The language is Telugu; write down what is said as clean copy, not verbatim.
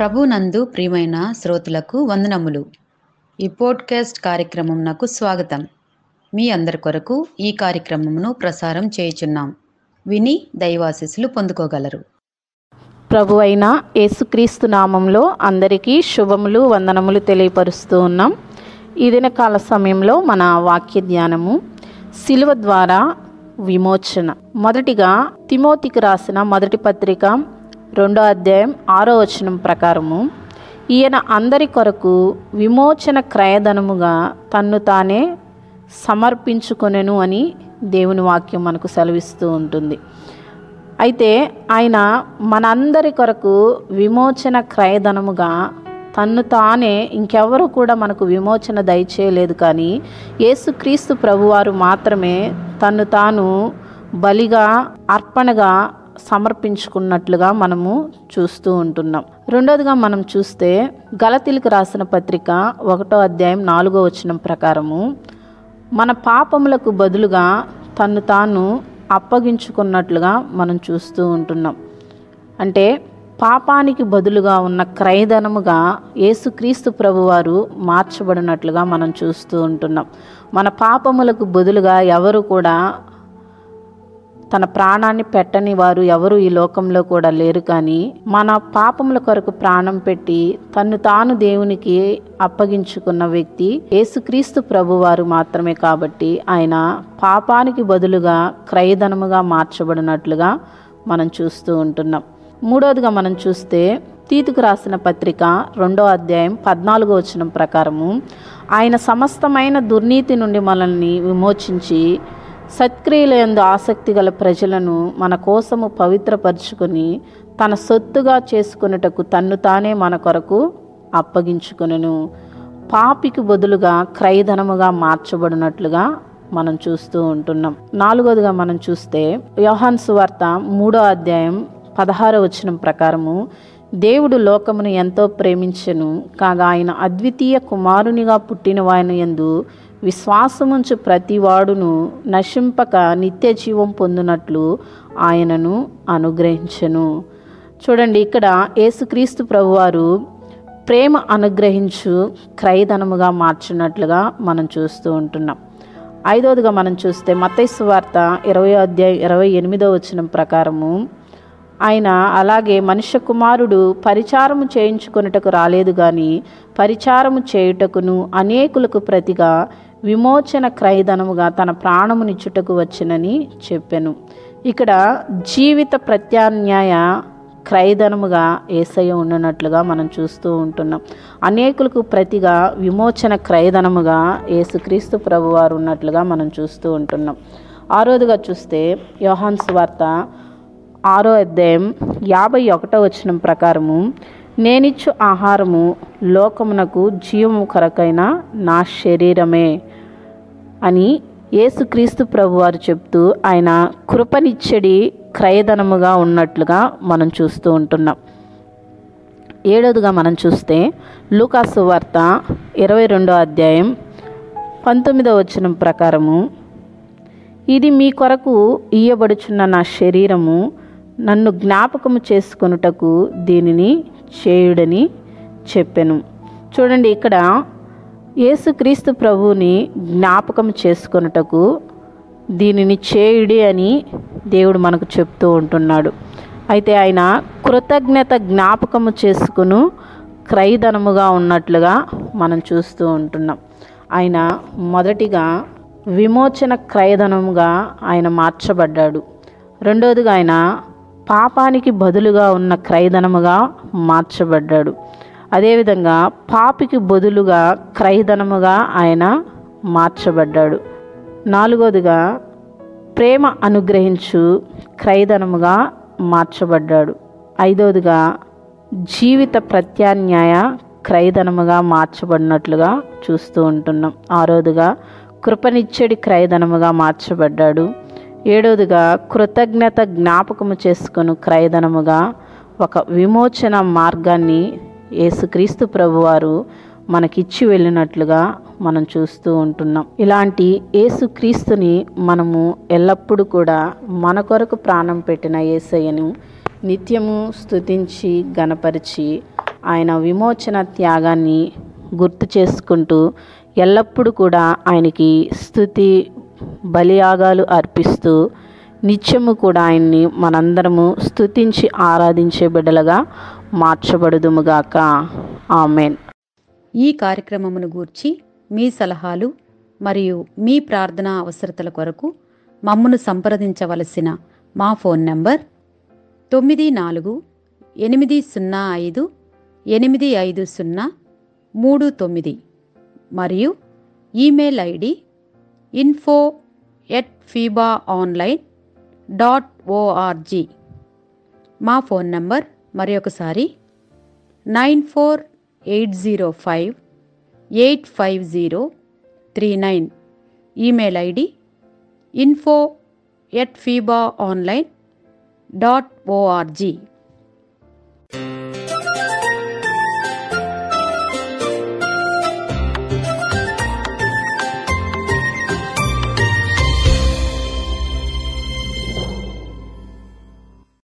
ప్రభునందు ప్రియమైన శ్రోతలకు వందనములు. ఈ పోడ్కాస్ట్ కార్యక్రమం నాకు స్వాగతం. మీ అందరి కొరకు ఈ కార్యక్రమమును ప్రసారం చేయుచున్నాం. విని దైవాశీస్సులు పొందుకోగలరు. ప్రభు అయిన యేసుక్రీస్తు నామంలో అందరికీ శుభములు వందనములు తెలియపరుస్తూ ఉన్నాం. ఈ దినకాల సమయంలో మన వాక్య ధ్యానము శిలువ ద్వారా విమోచన. మొదటిగా తిమోతికి రాసిన మొదటి పత్రిక 2వ అధ్యాయం 6వ వచనం ప్రకారము, ఈయన అందరి కొరకు విమోచన క్రయధనముగా తన్ను తానే సమర్పించుకొనెను అని దేవుని వాక్యం మనకు సెలవిస్తూ ఉంటుంది. అయితే ఆయన మనందరి కొరకు విమోచన క్రయధనముగా తన్ను తానే, ఇంకెవరు కూడా మనకు విమోచన దయచేయలేదు, కానీ యేసుక్రీస్తు ప్రభువారు మాత్రమే తన్ను తాను బలిగా అర్పణగా సమర్పించుకున్నట్లుగా మనము చూస్తూ ఉంటున్నాం. రెండోదిగా మనం చూస్తే గలతీలకు రాసిన పత్రిక 1వ అధ్యాయం 4వ వచనం ప్రకారము, మన పాపములకు బదులుగా తన్ను తాను అప్పగించుకున్నట్లుగా మనం చూస్తూ ఉంటున్నాం. అంటే పాపానికి బదులుగా ఉన్న క్రయధనముగా యేసుక్రీస్తు ప్రభువారు మార్చబడినట్లుగా మనం చూస్తూ ఉంటున్నాం. మన పాపములకు బదులుగా ఎవరు కూడా తన ప్రాణాన్ని పెట్టని వారు ఎవరు ఈ లోకంలో కూడా లేరు, కానీ మన పాపముల కొరకు ప్రాణం పెట్టి తన్ను తాను దేవునికి అప్పగించుకున్న వ్యక్తి యేసుక్రీస్తు ప్రభువారు మాత్రమే. కాబట్టి ఆయన పాపానికి బదులుగా క్రయధనముగా మార్చబడినట్లుగా మనం చూస్తూ ఉంటున్నాం. మూడవదిగా మనం చూస్తే తీతుకు రాసిన పత్రిక 2వ అధ్యాయం 14వ వచనం ప్రకారము, ఆయన సమస్తమైన దుర్నీతి నుండి మనల్ని విమోచించి సత్క్రియలందు ఆసక్తి గల ప్రజలను మన కోసము పవిత్రపరుచుకొని తన సొత్తుగా చేసుకొనుటకు తన్ను తానే మన కొరకు అప్పగించుకొనెను. పాపికి బదులుగా క్రయధనముగా మార్చబడినట్లుగా మనం చూస్తూ ఉంటున్నాం. నాలుగోదిగా మనం చూస్తే యోహాను సువార్త 3వ అధ్యాయం 16వ వచనం ప్రకారము, దేవుడు లోకమును ఎంతో ప్రేమించెను, కాగా ఆయన అద్వితీయ కుమారునిగా పుట్టిన వాని యందు విశ్వాసముంచు ప్రతివాడును నశింపక నిత్య జీవం పొందునట్లు ఆయనను అనుగ్రహించెను. చూడండి, ఇక్కడ యేసుక్రీస్తు ప్రభువారు ప్రేమ అనుగ్రహించు క్రయధనముగా మార్చినట్లుగా మనం చూస్తూ ఉంటున్నాం. ఐదవదిగా మనం చూస్తే మత్తయి సువార్త 20వ అధ్యాయం 28వ వచనం ప్రకారము, ఆయన అలాగే మనుష్య కుమారుడు పరిచారము చేయించుకొనుటకు రాలేదు, కానీ పరిచారము చేయుటకును అనేకులకు ప్రతిగా విమోచన క్రయధనముగా తన ప్రాణమునిచ్చుటకు వచ్చెనని చెప్పెను. ఇక్కడ జీవిత ప్రత్యామ్నాయ క్రయధనముగా యేసయ్య ఉన్నట్లుగా మనం చూస్తూ ఉంటున్నాం. అనేకులకు ప్రతిగా విమోచన క్రయధనముగా యేసుక్రీస్తు ప్రభువారు ఉన్నట్లుగా మనం చూస్తూ ఉంటున్నాం. ఆరోదిగా చూస్తే యోహాను సువార్త 6వ అధ్యాయం 51వ వచనం ప్రకారము, నేనిచ్చు ఆహారము లోకమునకు జీవము కొరకైన నా శరీరమే అని యేసుక్రీస్తు ప్రభువారు చెప్తూ ఆయన కృపనిచ్చడి క్రయధనముగా ఉన్నట్లుగా మనం చూస్తూ ఉంటున్నాం. ఏడవదిగా మనం చూస్తే లూకాసు వార్త 22వ అధ్యాయం 19వ వచనం ప్రకారము, ఇది మీ కొరకు ఇయ్యబడుచున్న నా శరీరము, నన్ను జ్ఞాపకము చేసుకొనుటకు దీనిని చేయుడని చెప్పెను. చూడండి, ఇక్కడ యేసుక్రీస్తు ప్రభువుని జ్ఞాపకం చేసుకొనుటకు దీనిని చేయుడి అని దేవుడు మనకు చెప్తూ ఉంటున్నాడు. అయితే ఆయన కృతజ్ఞత జ్ఞాపకము చేసుకును క్రయధనముగా ఉన్నట్లుగా మనం చూస్తూ ఉంటున్నాం. ఆయన మొదటిగా విమోచన క్రయధనముగా ఆయన మార్చబడ్డాడు. రెండోదిగా ఆయన పాపానికి బదులుగా ఉన్న క్రయధనముగా మార్చబడ్డాడు. అదేవిధంగా పాపికి బదులుగా క్రయధనముగా ఆయన మార్చబడ్డాడు. నాలుగోదిగా ప్రేమ అనుగ్రహించు క్రయధనముగా మార్చబడ్డాడు. ఐదోదిగా జీవిత ప్రత్యామ్నాయ క్రయధనముగా మార్చబడినట్లుగా చూస్తూ ఉంటున్నాం. ఆరోదిగా కృపనిచ్చడి క్రయధనముగా మార్చబడ్డాడు. ఏడవదిగా కృతజ్ఞత జ్ఞాపకము చేసుకుని క్రయధనముగా ఒక విమోచన మార్గాన్ని యేసుక్రీస్తు ప్రభువారు మనకిచ్చి వెళ్ళినట్లుగా మనం చూస్తూ ఉంటున్నాం. ఇలాంటి యేసుక్రీస్తుని మనము ఎల్లప్పుడూ కూడా మన కొరకు ప్రాణం పెట్టిన యేసయ్యను నిత్యము స్తుతించి గణపరిచి ఆయన విమోచన త్యాగాన్ని గుర్తు చేసుకుంటూ ఎల్లప్పుడూ కూడా ఆయనకి స్తుతి బలియాగాలు అర్పిస్తూ నిత్యము కూడా ఆయన్ని మనందరము స్తుతించి ఆరాధించే బిడ్డలుగా మార్చబడుదుముగాక. ఆమెన్. ఈ కార్యక్రమమును గూర్చి మీ సలహాలు మరియు మీ ప్రార్థనా అవసరతల కొరకు మమ్మను సంప్రదించవలసిన మా ఫోన్ నంబర్ 9480585039 మరియు ఈమెయిల్ ఐడి info@fibaonline.org. మా ఫోన్ నంబర్ మరొకసారి 9480585039. Email ID info@fibaonline.org.